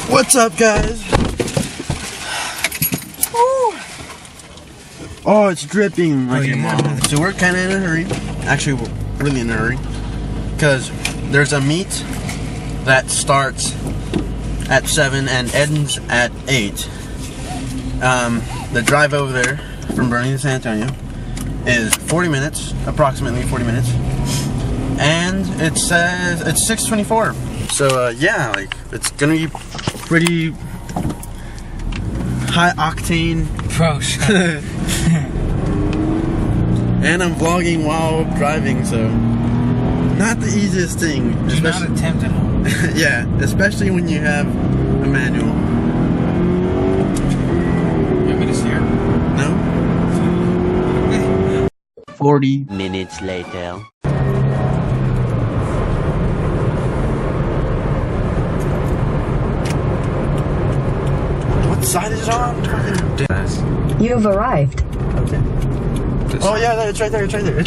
What's up, guys? Oh, it's dripping like your mom. So we're kind of in a hurry. Actually, we're really in a hurry. Because there's a meet that starts at 7 and ends at 8. The drive over there from Bernie to San Antonio is 40 minutes, approximately 40 minutes. And it says it's 6:24. So, yeah, like, it's gonna be pretty high octane. And I'm vlogging while driving, so not the easiest thing. Do not attempt at home. Yeah, especially when you have a manual. You want me to steer? No? 40 minutes later. What side is it on? You've arrived. Okay. Oh yeah, it's right there, it's right there.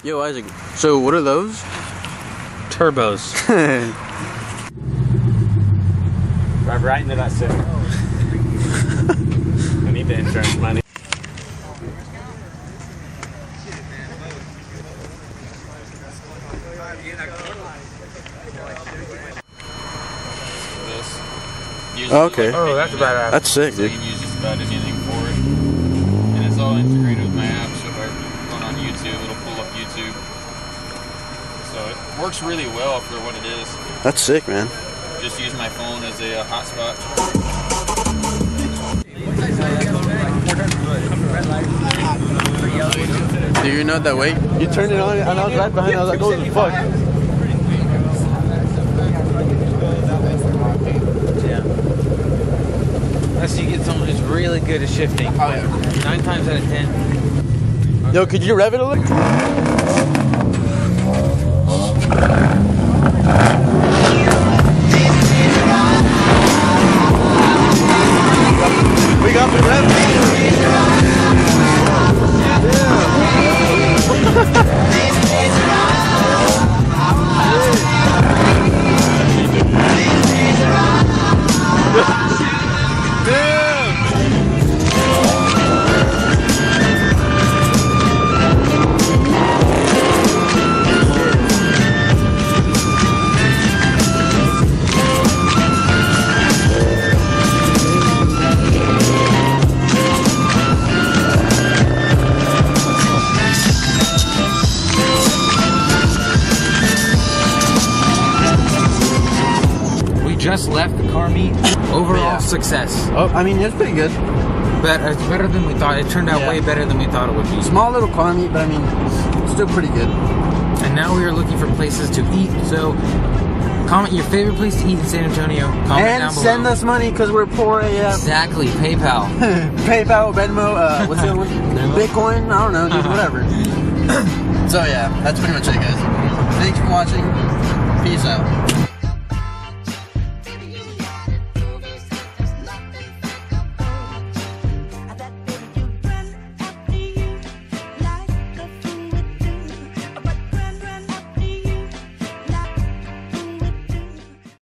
Yo, Isaac, so what are those? Turbos. Drive right into that center. I need the insurance money. Okay. Oh, that's badass. That's sick, dude. You can use just about anything for it. And it's all integrated with my app, so if I run on YouTube, it'll pull up YouTube. So it works really well for what it is. That's sick, man. Just use my phone as a hotspot. Do you know that way? You turned it on and I was right behind. I was like, oh, fuck. Unless you get someone who's really good at shifting. Oh, yeah. 9 times out of 10. Yo, could you rev it a little? We got the rev. just left the car meet. Overall Yeah. success. Oh, I mean, it's pretty good. It's better than we thought. It turned out way better than we thought it would be. Small little car meet, but I mean, still pretty good. And now we are looking for places to eat. So comment your favorite place to eat in San Antonio. Comment And down below. send us money because we're poor AF. Exactly. PayPal. PayPal, Venmo, what's the other one? Bitcoin, I don't know, dude, whatever. So yeah, that's pretty much it, guys. Thanks for watching. Peace out.